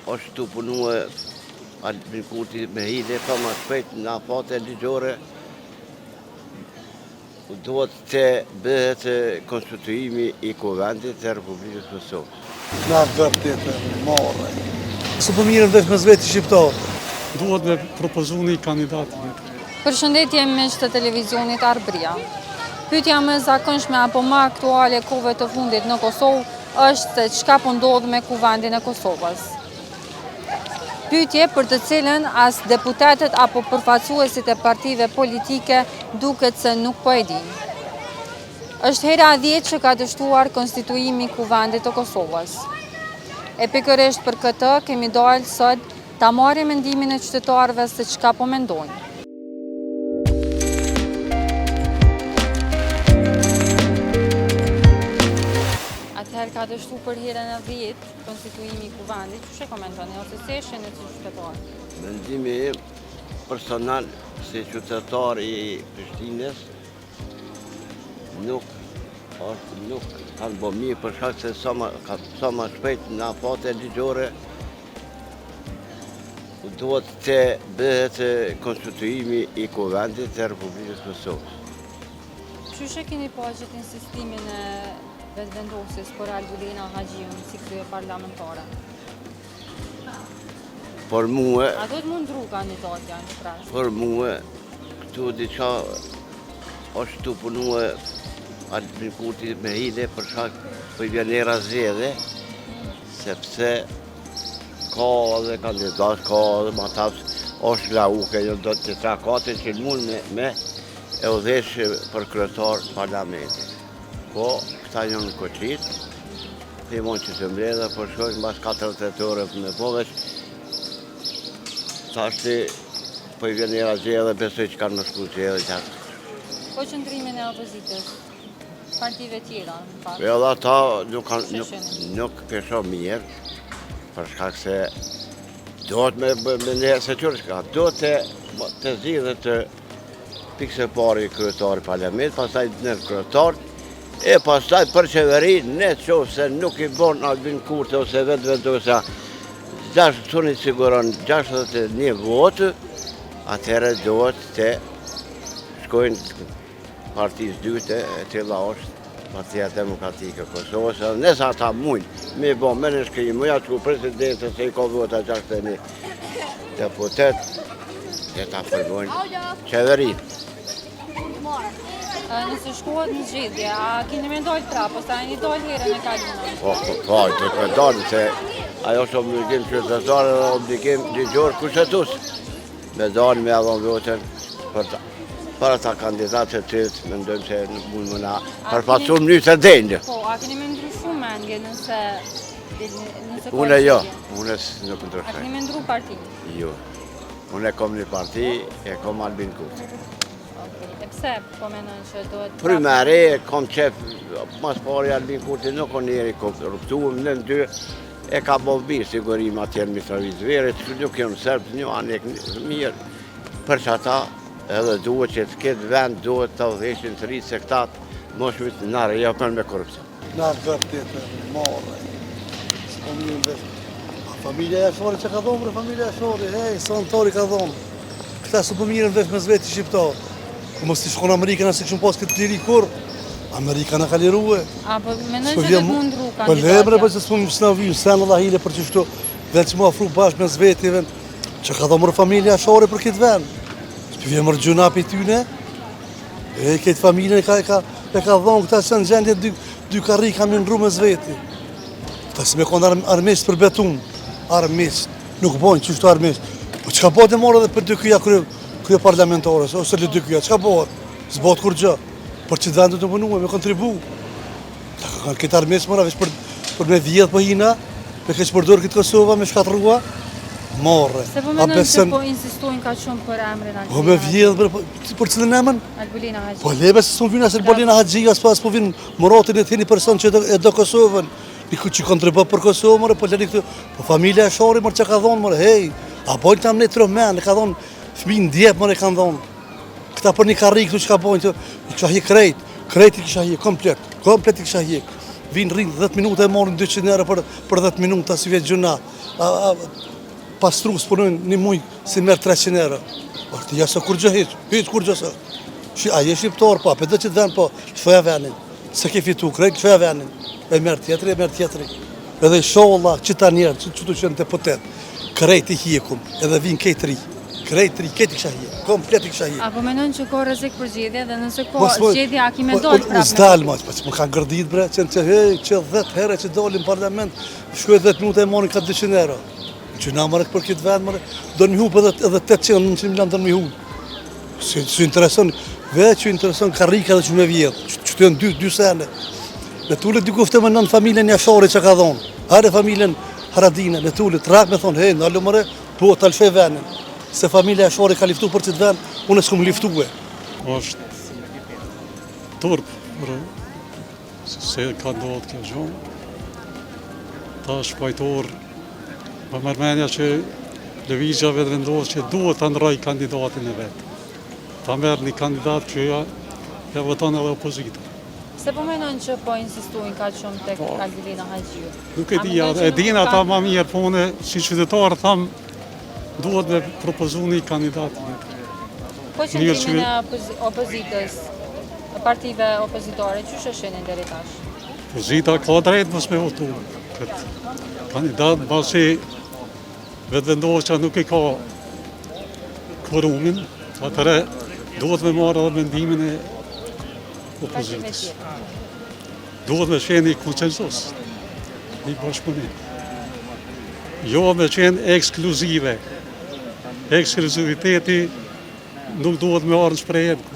është të punu Albin Kurti me hile pa më shpejt në afate ligjore. Duhet të bëhet konstituimi I Kuvendit të Republikës Kosovës. Na vërtet e morë. Së po mirën veç me zveti shqiptar. Duhet me propozu një kandidat. Përshëndetje miq të televizionit Arbria. Pyetja më e zakonshme apo më aktuale kohëve të fundit në Kosovë është se çka po ndodh me Kuvendin e Kosovës. Pyetje për të cilën as deputetët apo përfaqësuesit e partive politike duket se nuk po e dinë. Është hera e 10 që ka dështuar konstituimi I Kuvendit të Kosovës. E pikërisht për këtë kemi dalë sot ta marrim mendimin e qytetarëve se çka po mendojnë. Atëherë ka dështu për herën e 10 konstituimi I Kuvendit, çu e komentoni ose si e shihni si qytetar? Mendimi im personal si qytetar I Prishtinës nuk kanë bo mirë për shkak se sa më shpejt në afate ligjore duhet të bëhet konstituimi I Kuvendit të Republikës Kosovës. Qysh e keni pa gjithë insistimin e vetëvendosjes për Albulina Haxhiun si krye parlamentare? Por mua, A do të mundru kandidatja në prash? për mua, këtu diçka është të punu Albin Kurti me hile për shkak për vjen era zgjedhje, sepse ka edhe kandidat, ka edhe ma tafs, është lauke, jo do të trakatin që mund me e udhesh për kryetar parlamentit. Po, këta janë koqit, thimon që të mbledhe, për shkojnë mbas 48 ore me povesh, thashti, po I vjen era zgjedhje, besoj që kanë më shku zgjedhje gjatë. Po qëndrimin e opozitës, partive tjera, në fakt. Edhe ata nuk pesho mirë, për shkak se duhet me ne se qërë shka, duhet të zgjidhet të pikse pari kryetari parlament, pastaj në kryetar, e pastaj për qeveri, ne qofë se nuk I bon Albin Kurti ose vetëvendosja, suni siguron 61 votë, atëherë duhet të shkojnë partisë dyte, e tilla është Partia Demokratike e Kosovës, edhe nëse ata mujnë me bo me në shkrim, muja të ku presidentës se I ka vota 61 deputet, dhe ta formojnë qeverinë. Nëse shkohet në zgjedhje, a keni me ndalë prapë, ose a një dalë herën e kaluar? Po, të me dalë, se ajo është obligim qytetar dhe obligim ligjor kushtetues. Me dalë me adhon votën për ata kandidatët të të mendojmë se nuk mund më na përfaqësojmë një të denjë. Po, a keni me ndryshu mendje nëse Unë jo, unë nuk A ndryshoj. keni me ndru parti? Jo. Unë kom një parti, e kom Albin Kurti. E pse po mendon që duhet Primari, kom qef, mas pari Albin Kurti nuk o njeri korruptuar, në dy, e ka bo birë sigurim atje në Mitrovic Verit, nuk janë sërbë, një anek mirë. Për që ata, edhe duhet që të këtë vend, duhet të udheshin të rritë se këtat, moshmit në rejapën me korrupcion. Na vërtet e morë. Së po mirën veç. Familja Jashori që ka dhomë, bre, familja Jashori, hej, sa nëtori ka dhomë. Këta së po mirën veç me zveti shqiptar. Po mos t'i shkon Amerikën, asë këshëm pas këtë liri kur. Amerika në ka liruë. A, po mendon që duhet mundru Po lemre, kandidatja? po që s'po më s'na vijë, sen Allah hile për që shto, veç më afru bashkë me zveti vend, që ka dhomë familja Jashori për këtë vend. S'pi vje mërë gjuna për tyne, e këtë familjen e ka dhonë, këta që në gjendje dy karri kam një ndru me zveti. Këta si me konë armisht për betun, armisht, nuk bojnë që shto armisht. Po që ka bojnë e morë edhe për dy këja krye parlamentarës, ose le dy këja, që ka bojnë? S'bojnë kur gjë, për që të vendu të punume, me kontribu. Ta ka kanë këtë armisht mëra, veç për me vjedhë për hina, me keq përdor këtë Kosova, me shkatrua, morë. Se po mendon që po insistojnë ka shumë për emrin Po me Albulina vjedhë, për cilën emën? Albulina Haxhi. Po lebe se s'u vjen as Albulina Haxhi, as po vjen Muratin e thini person që e do Kosovën. Diku që kontribon për Kosovën, more, po lani këtu. Po familja e Shori more çka ka dhon, more, hey. A bojnë tam ne tromen, ka dhon fëmijë ndjep, more kanë dhon. Këta për një karri këtu çka bojnë këtu, kisha hi krejt i kisha hi komplet i kisha hi. vinë rrinë 10 minuta e morin 200 euro për 10 minuta si vetë gjuna. Pastrus punojnë një muj si merë 300 euro. Ti jasë kur gjë hiç kur gjë së. A je shqiptar, po, për dhe që të ven, po, qëfëja venin. Se ke fitu krejt, qëfëja venin. E merë tjetëri. Edhe sholla, qëta njerë, që të qenë deputet, krejt i hjekum, edhe vinë kejtë ri. Krejt ri, kejt i kësha hje, komplet i kësha hje. Apo menon që ka rrezik për zgjedhje dhe nëse ka zgjedhje a ki me dojtë prapë? Zdal, që më kanë gërdit, bre, që 10 herë që dolin parlament, shkoj 10 minuta e morin ka 200 euro. Që na mërë për këtë vend, mërë, do në mi hupë edhe 800-900 milion do në mi hupë. Që intereson, veç që intereson karrika dhe që me vjetë, që të janë 2 sene. Në tullet dy kufte më nën familjen Jashari që ka dhonë. Hare familjen Haradina, në tullet, rak me thonë, hej, në alë mëre, po të alfej venin. Se familja Jashari ka liftu për që të ven, unë s'kum liftu e. Është turp, se ka ndodhë kjo gjonë. Ta shpajtor, për mërmenja që lëvigjave të vendosë që duhet të ndroj kandidatin e vetë. Ta merë një kandidat që ja voton edhe opozita. Se po menon që po insistojnë ka shumë tek Albilina Haxhiu? Nuk e di, e dina ta ma mirë, po une si qytetarë thamë duhet me propozu një kandidat. Po qëndrimin e opozitës, partive opozitare, që shëshenin deri tash? Opozita ka drejtë mos me votu. Këtë kandidat basi vetë vendosë që nuk e ka kvorumin, atëre duhet me marrë edhe mendimin e opozitës. Duhet me qenë një konsensus, një bashkëpunim. Jo me qenë ekskluzive. Ekskluziviteti nuk duhet me arë në shprejhet.